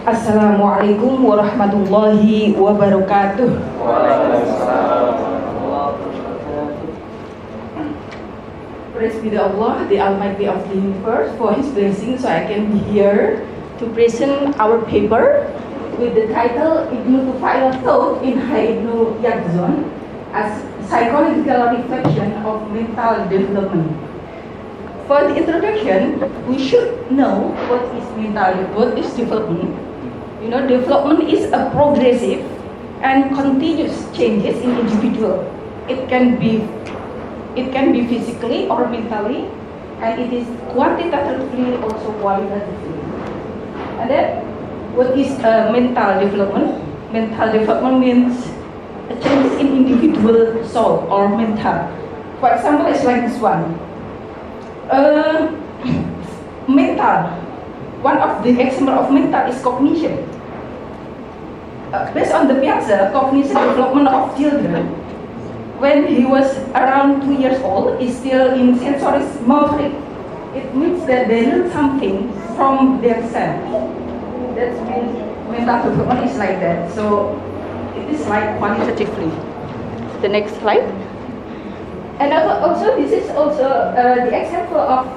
Assalamualaikum warahmatullahi wabarakatuh. Praise be to Allah, the Almighty of the universe, for His blessing, so I can be here to present our paper with the title Ibnu Thufail thought in Ibnu Thufail as psychological reflection of mental development. For the introduction, we should know what is development. You know, development is a progressive and continuous changes in individual. It can be physically or mentally, and it is quantitatively also qualitatively. And then, what is mental development? Mental development means a change in individual soul or mental. For example, it's like this one. Mental. One of the example of mental is cognition. Based on the Piazza, cognition development of children, when he was around 2 years old, is still in sensory motor. It means that they learn something from their self. That means mental development is like that. So it is like qualitatively. The next slide. And also this is also the example of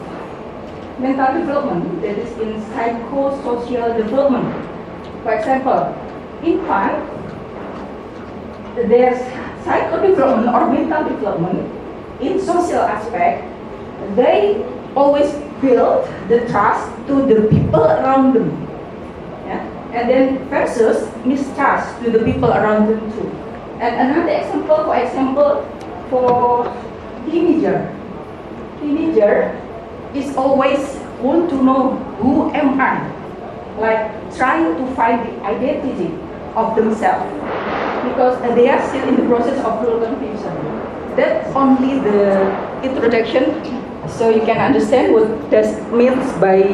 mental development that is in psychosocial development. For example, infant, there's psychodevelopment or mental development in social aspect. They always build the trust to the people around them, yeah? And then versus mistrust to the people around them too. And another example, for teenager is always want to know who am I, like trying to find the identity of themselves, because they are still in the process of real confusion. That's only the introduction, so you can understand what that means by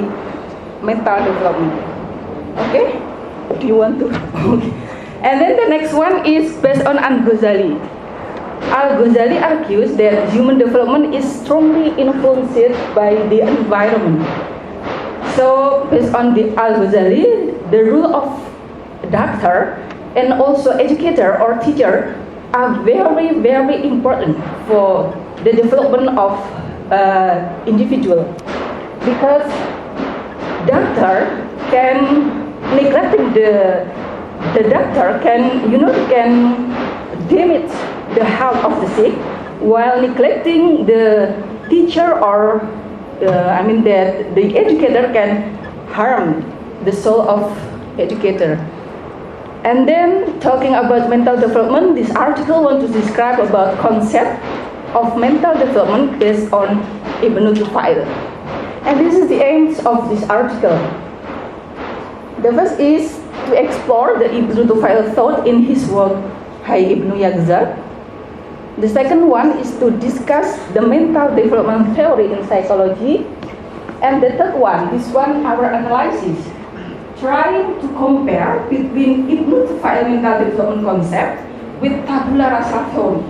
mental development. Okay? Do you want to? Okay. And then the next one is based on Al-Ghazali. Al-Ghazali argues that human development is strongly influenced by the environment. So based on the Al-Ghazali, the role of doctor and also educator or teacher are very, very important for the development of individual, because doctor can neglecting the doctor can damage the health of the sick, while neglecting the teacher or that the educator can harm the soul of educator. And then talking about mental development, this article wants to describe about concept of mental development based on Ibnu Thufail. And this is the aims of this article. The first is to explore the Ibnu Thufail thought in his work Ibnu Thufail. The second one is to discuss the mental development theory in psychology. And the third one, this one, our analysis, trying to compare between Ibnu Thufail mental development concept with tabula rasa theory.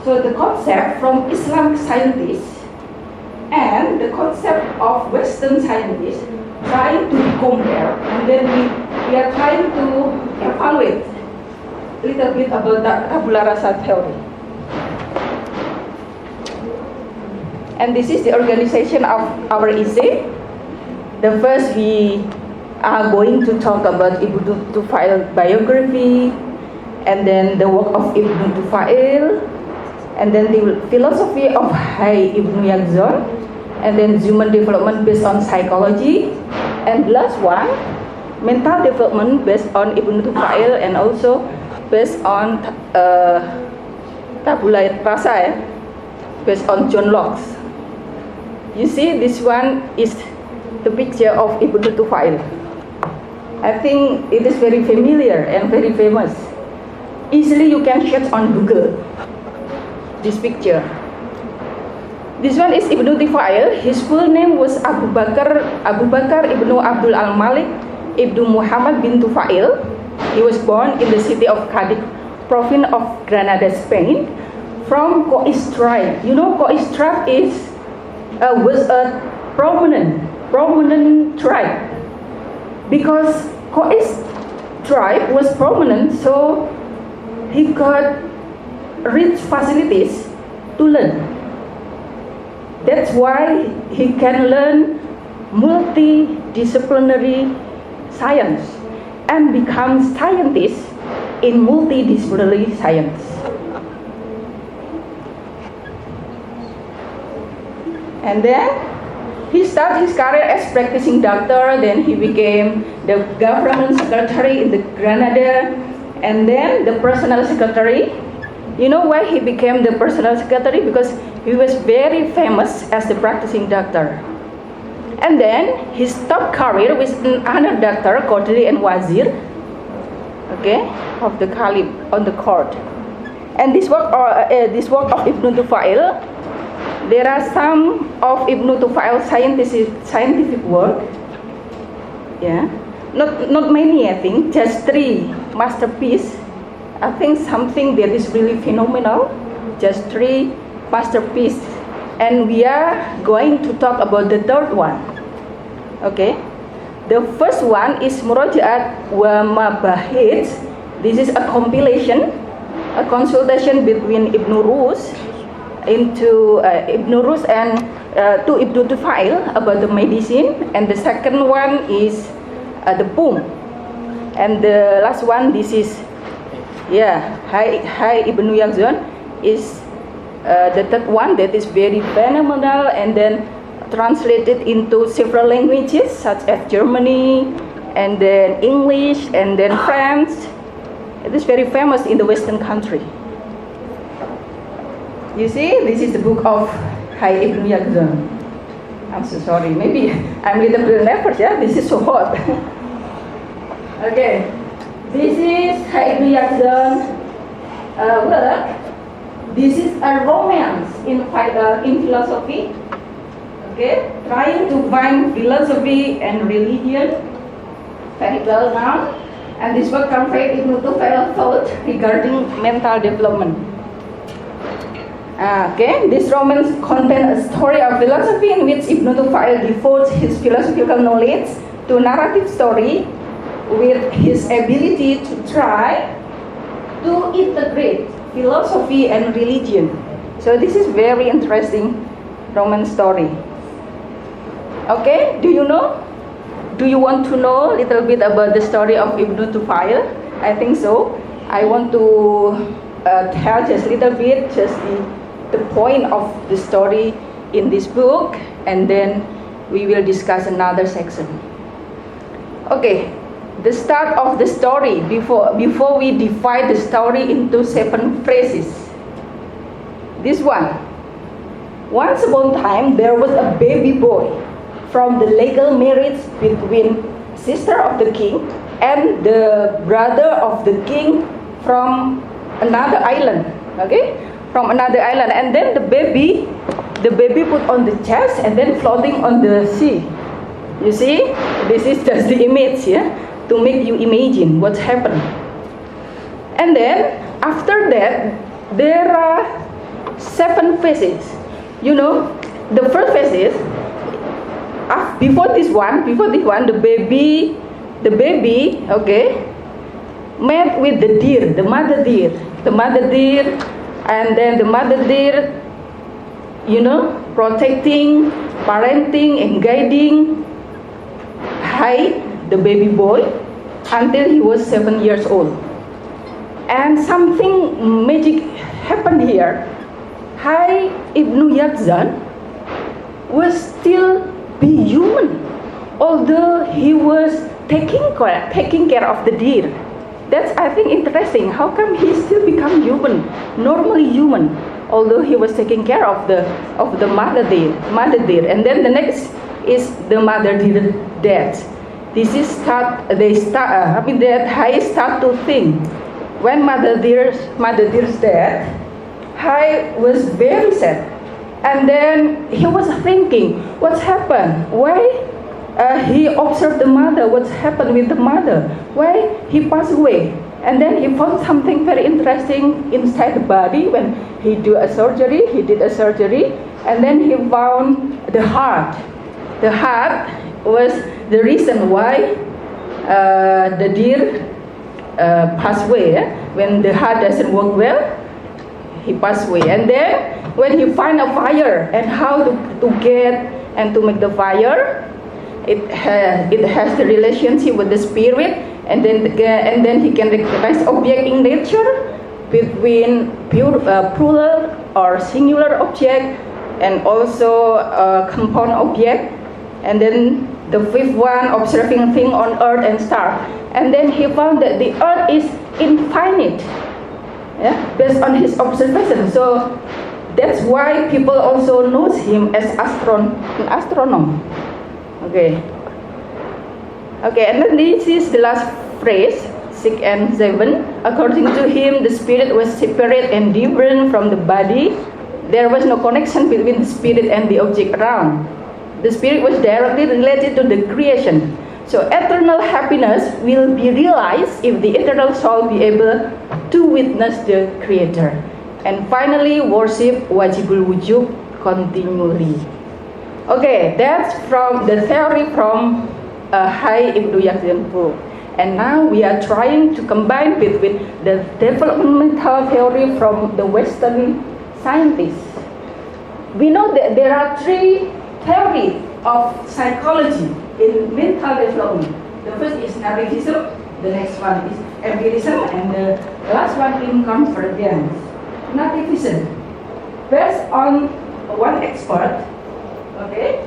So the concept from Islamic scientists and the concept of Western scientists trying to compare, and then we are trying to evaluate a little bit about the tabula rasa theory. And this is the organization of our essay. The first, we are going to talk about Ibnu Thufail biography, and then the work of Ibnu Thufail, and then the philosophy of Ibnu Thufail, and then human development based on psychology, and the last one, mental development based on Ibnu Thufail and also based on tabula rasa, based on John Locke. You see, this one is the picture of Ibnu Thufail. I think it is very familiar and very famous. Easily you can search on Google this picture. This one is Ibnu Thufail. His full name was Abu Bakar Ibnu Abdul Al-Malik Ibnu Muhammad bin Thufail. He was born in the city of Cadiz, province of Granada, Spain, from Qais tribe. You know, Qais tribe was a prominent tribe, because Koi's tribe was prominent, so he got rich facilities to learn. That's why he can learn multidisciplinary science and become scientist in multidisciplinary science. And then he started his career as practicing doctor, then he became the government secretary in the Granada, and then the personal secretary. You know why he became the personal secretary? Because he was very famous as the practicing doctor. And then he stopped career with another doctor, Qadri and Wazir, okay, of the Caliph on the court. And this work of Ibnu Thufail, there are some of Ibnu Thufail's scientific work. Yeah, not many, I think, just 3 masterpieces. I think something that is really phenomenal, just 3 masterpieces. And we are going to talk about the third one. Okay, the first one is Murajaat wa Mabahith. This is a compilation, a consultation between Ibnu Rus and to Ibnu Thufail about the medicine. And the second one is the poem. And the last one, this is Hai Ibnu Yaqzan is the third one that is very phenomenal, and then translated into several languages such as Germany, and then English, and then French. It is very famous in the Western country. You see, this is the book of Hai Ibnu Yaqzan. I'm so sorry, maybe I'm a little bit nervous, yeah? This is so hot. Okay. This is Hai Ibnu Yaqzan work. This is a romance in philosophy. Okay, trying to find philosophy and religion, very well known. And this work conveyed Ibnu Thufail's thought regarding mental development. Okay, this romance contains a story of philosophy in which Ibnu Thufail devotes his philosophical knowledge to narrative story, with his ability to try to integrate philosophy and religion. So this is very interesting Roman story. Okay, do you want to know a little bit about the story of Ibnu Thufail? I think so. I want to tell just a little bit, just the point of the story in this book, and then we will discuss another section. Okay. The start of the story, before we divide the story into 7 phrases. This one. Once upon a time, there was a baby boy from the legal marriage between sister of the king and the brother of the king from another island. Okay, from another island. And then the baby put on the chest and then floating on the sea. You see, this is just the image, yeah, to make you imagine what's happened. And then after that, there are 7 phases. You know, the first phase is before this one, the baby, okay, met with the deer, the mother deer, and then the mother deer, you know, protecting, parenting, and guiding Hai, the baby boy, until he was 7 years old. And something magic happened here. Hai Ibnu Yaqzan was still be human, although he was taking care of the deer. That's, I think, interesting. How come he still become human, normally human, although he was taking care of the mother deer. And then the next is the mother deer death. This is that Hai start to think. When mother deer's death, Hai was very sad. And then he was thinking, what's happened? Why he observed the mother, what's happened with the mother? Why he passed away? And then he found something very interesting inside the body when he did a surgery, and then he found the heart. The heart was the reason why the deer passed away. When the heart doesn't work well, he passed away. And then when he find a fire and how to get and to make the fire, it has the relationship with the spirit, and then he can recognize object in nature between plural or singular object and also compound object. And then the fifth one, observing thing on earth and star. And then he found that the earth is infinite, based on his observation. So that's why people also knows him as an astronomer. Okay, and then this is the last phrase, 6 and 7. According to him, the spirit was separate and different from the body. There was no connection between the spirit and the object around. The spirit was directly related to the creation. So eternal happiness will be realized if the eternal soul be able to witness the Creator. And finally, worship wajibul wujub continually. Okay, that's from the theory from Ibnu Thufail book. And now we are trying to combine between the developmental theory from the Western scientists. We know that there are 3 theories of psychology in mental development. The first is narcissism, the next one is empirism, and the last one is convergence. Narcissism, based on one expert, okay,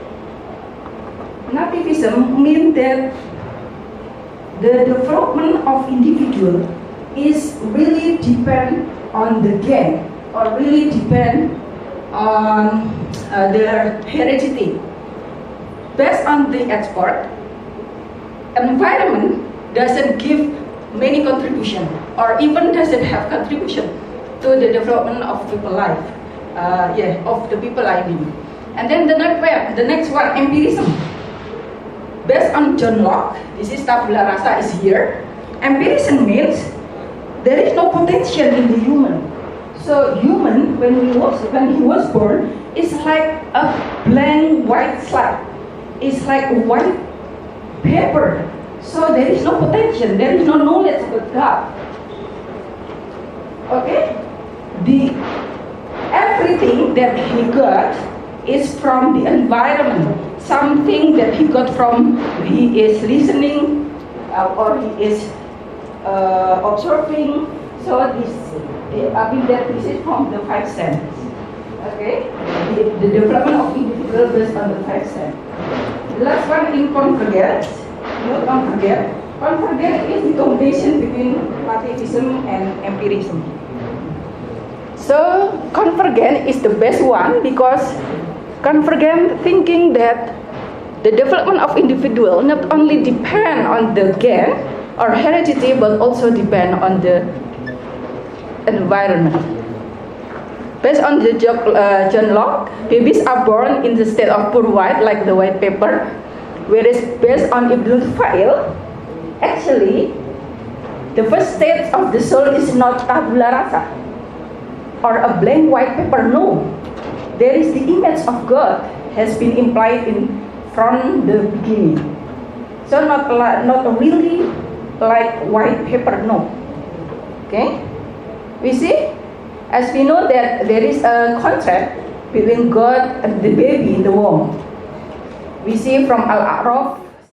narcissism means that the development of individual is really depend on the gen, or really depend on their heredity. Based on the expert, environment doesn't give many contribution, or even doesn't have contribution to the development of people life, of the people living. And then the next one, empirism. Based on John Locke, this is tabula rasa is here. Empirism means there is no potential in the human. So human, when he was born, is like a blank white slide. It's like white paper. So there is no potential. There is no knowledge about God. Okay? Everything that he got is from the environment. Something that he got from, he is listening or he is observing. So this is from the 5 senses. Okay, the development of individual based on the 5 senses. The last one in convergence. Convergence is the combination between relativism and empirism. So convergence is the best one because convergent thinking that the development of individual not only depend on the gen or heredity but also depend on the environment. Based on the John Locke, babies are born in the state of pure white like the white paper, whereas based on Ibnu Thufail, actually the first state of the soul is not tabula rasa or a blank white paper. No, there is the image of God has been implied in from the beginning. So not really like white paper. No. Okay, we see, as we know that there is a contract between God and the baby in the womb. We see from Al-A'raf